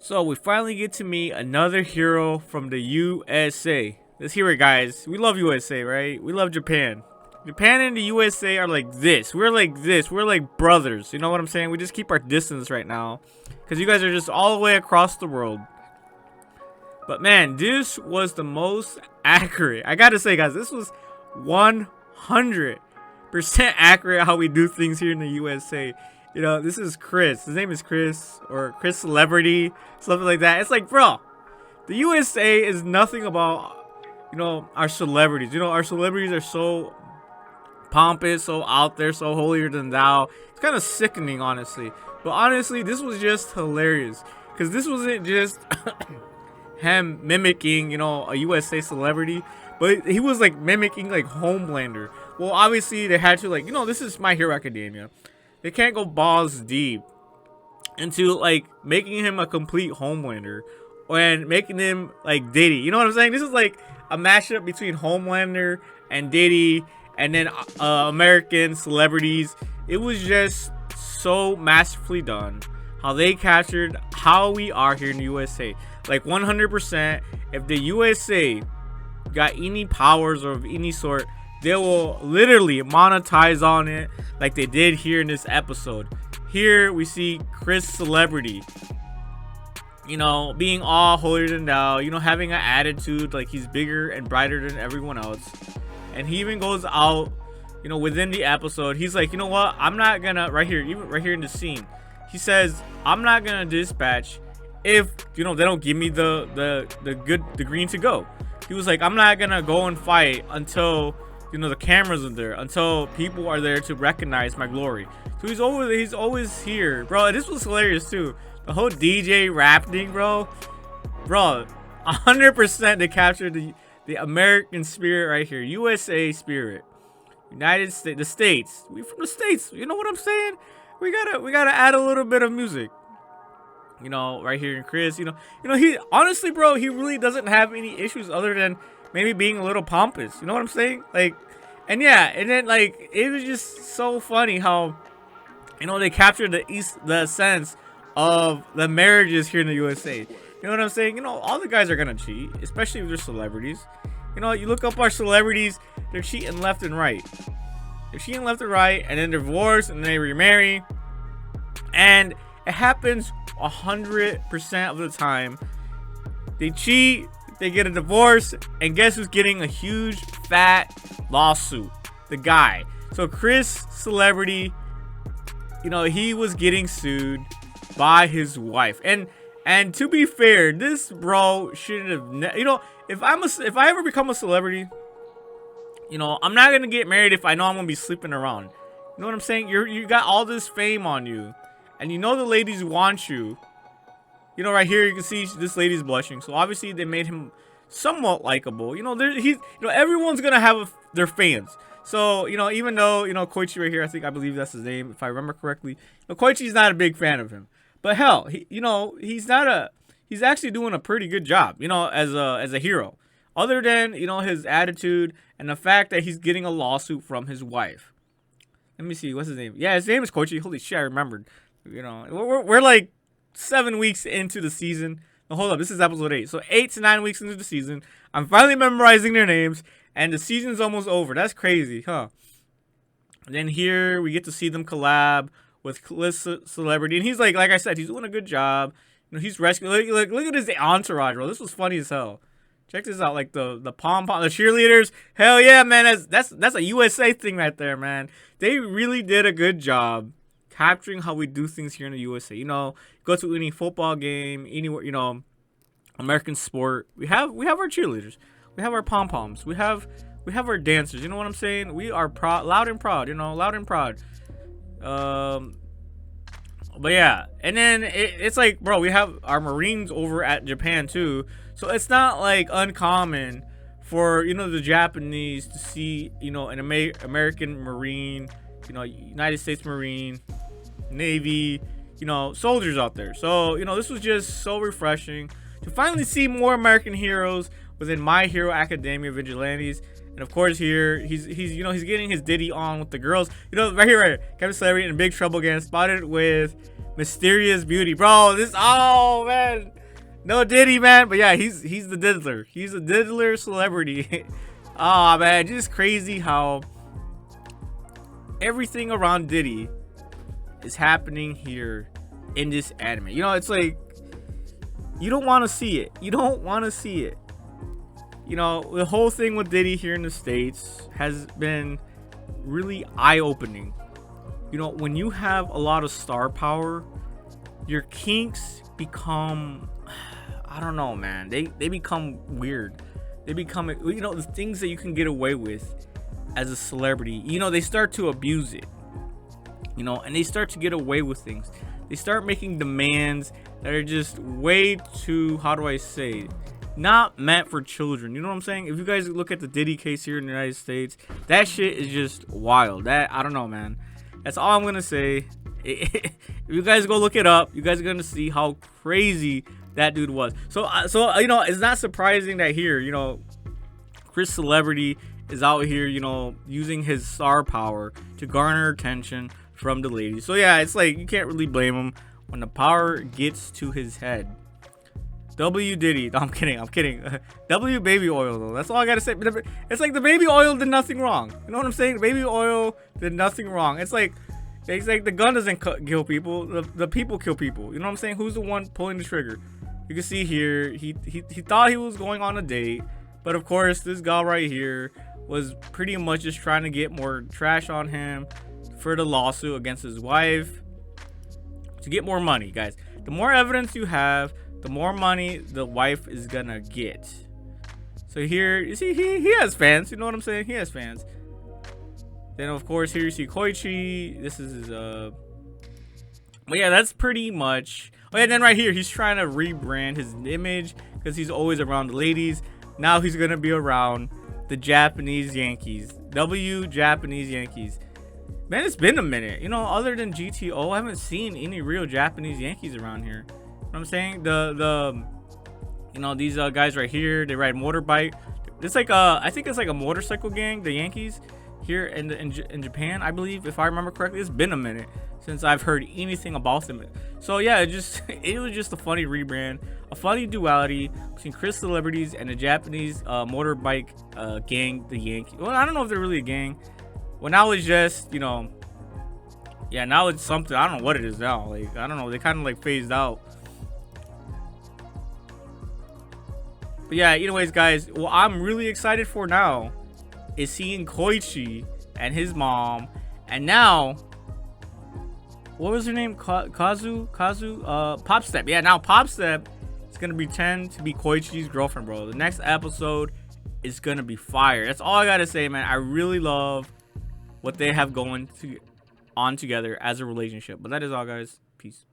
So we finally get to meet another hero from the USA. Let's hear it, guys. We love USA, right? We love Japan. Japan and the USA are like this. We're like this. We're like brothers. You know what I'm saying? We just keep our distance right now, because you guys are just all the way across the world. But man, this was the most accurate. I gotta say, guys, this was 100% accurate how we do things here in the USA. You know, this is Chris. His name is Chris, or Chris Celebrity, something like that. It's like, bro, the USA is nothing about, you know, our celebrities. You know, our celebrities are so pompous, so out there, so holier than thou. It's kind of sickening, honestly. But honestly, this was just hilarious, because this wasn't just him mimicking, you know, a USA celebrity, but he was like mimicking like Homelander. Well, obviously they had to, like, you know, this is My Hero Academia. They can't go balls deep into like making him a complete Homelander and making him like Diddy. You know what I'm saying? This is like a mashup between Homelander and Diddy, and then American celebrities. It was just so masterfully done how they captured how we are here in the USA. Like 100%, if the USA got any powers of any sort, they will literally monetize on it like they did here in this episode. Here we see Chris Celebrity, you know, being all holier than thou, you know, having an attitude like he's bigger and brighter than everyone else. And he even goes out, you know, within the episode, he's like, you know what, I'm not gonna, right here, even right here in the scene, he says, I'm not gonna dispatch if, you know, they don't give me the green to go. He was like, I'm not gonna go and fight until, you know, the cameras are there, until people are there to recognize my glory. So he's always here, bro. This was hilarious too. The whole DJ rap thing, bro, 100% they captured the American spirit right here. USA spirit, United States, the states. We from the states. You know what I'm saying? We gotta add a little bit of music. You know, right here in Chris, you know, he honestly, bro, he really doesn't have any issues other than maybe being a little pompous. You know what I'm saying? Like, and yeah, and then like it was just so funny how, you know, they captured the sense of the marriages here in the USA. You know what I'm saying? You know, all the guys are gonna cheat, especially if they're celebrities. You know, you look up our celebrities, they're cheating left and right. They're cheating left and right, and then divorce, and then they remarry, and it happens 100% of the time. They cheat, they get a divorce, and guess who's getting a huge fat lawsuit? The guy. So Chris Celebrity, you know, he was getting sued by his wife, and to be fair, this bro shouldn't have, you know, if I ever become a celebrity, you know, I'm not gonna get married if I know I'm gonna be sleeping around. You know what I'm saying? You got all this fame on you, and you know the ladies want you. You know, right here you can see this lady's blushing. So obviously they made him somewhat likable. You know, everyone's gonna have their fans. So, you know, even though, you know, Koichi right here, I believe that's his name, if I remember correctly. You know, Koichi's not a big fan of him. But hell, you know, he's actually doing a pretty good job, you know, as a hero. Other than, you know, his attitude and the fact that he's getting a lawsuit from his wife. Let me see, what's his name? Yeah, his name is Koichi. Holy shit, I remembered. You know, we're like 7 weeks into the season. No, hold up, this is episode 8. So 8 to 9 weeks into the season, I'm finally memorizing their names, and the season's almost over. That's crazy, huh? And then here we get to see them collab with Chris Celebrity, and he's like I said, he's doing a good job. You know, he's rescuing. Look at his entourage, bro. This was funny as hell. Check this out, like the pom-pom, the cheerleaders. Hell yeah, man. That's a USA thing right there, man. They really did a good job capturing how we do things here in the USA. You know, go to any football game, anywhere, you know, American sport. We have our cheerleaders. We have our pom-poms. We have our dancers. You know what I'm saying? We are loud and proud. You know, loud and proud. But yeah, and then it's like, bro, we have our Marines over at Japan too, so it's not like uncommon for, you know, the Japanese to see, you know, an American Marine, you know, United States Marine, Navy, you know, soldiers out there. So, you know, this was just so refreshing to finally see more American heroes within My Hero Academia Vigilantes. And of course here, he's you know, he's getting his Diddy on with the girls. You know, right here, Kevin Celebrity in big trouble again, spotted with Mysterious beauty, bro. This, oh man, no Diddy, man. But yeah, he's the diddler. He's a diddler celebrity. Oh man, just crazy how everything around Diddy is happening here in this anime. You know, it's like you don't want to see it. You don't want to see it. You know, the whole thing with Diddy here in the States has been really eye-opening. You know, when you have a lot of star power, your kinks become, I don't know, man. They become weird. They become, you know, the things that you can get away with as a celebrity, you know, they start to abuse it. You know, and they start to get away with things. They start making demands that are just way too, how do I say, not meant for children. You know what I'm saying? If you guys look at the Diddy case here in the United States, that shit is just wild. That, I don't know, man. That's all I'm gonna say. If you guys go look it up, you guys are gonna see how crazy that dude was. So you know, it's not surprising that here, you know, Chris Celebrity is out here, you know, using his star power to garner attention from the ladies. So yeah, it's like you can't really blame him when the power gets to his head. W Diddy. No, I'm kidding. W baby oil though. That's all I gotta say. It's like the baby oil did nothing wrong. You know what I'm saying? The baby oil did nothing wrong. It's like the gun doesn't kill people. The people kill people. You know what I'm saying? Who's the one pulling the trigger? You can see here, he thought he was going on a date, but of course this guy right here was pretty much just trying to get more trash on him for the lawsuit against his wife to get more money, guys. The more evidence you have, the more money the wife is gonna get. So here, you see, he has fans. You know what I'm saying? He has fans. Then of course here you see Koichi. This is his but yeah, that's pretty much. Oh yeah, then right here he's trying to rebrand his image because he's always around the ladies. Now he's gonna be around the Japanese Yankees. W Japanese Yankees. Man, it's been a minute. You know, other than GTO, I haven't seen any real Japanese Yankees around here. You know what I'm saying? The you know, these guys right here, they ride motorbike. It's like I think it's like a motorcycle gang, the Yankees here in Japan, I believe, if I remember correctly. It's been a minute since I've heard anything about them. So yeah, it was just a funny rebrand, a funny duality between Chris Celebrities and the Japanese motorbike gang, the Yankees. Well, I don't know if they're really a gang. Well, now it's just, you know, yeah, now it's something. I don't know what it is now. Like, I don't know. They kind of like phased out. But yeah, anyways, guys, what I'm really excited for now is seeing Koichi and his mom. And now, what was her name? Kazu? Popstep. Yeah, now Popstep is going to pretend to be Koichi's girlfriend, bro. The next episode is going to be fire. That's all I got to say, man. I really love what they have going on together as a relationship. But that is all, guys. Peace.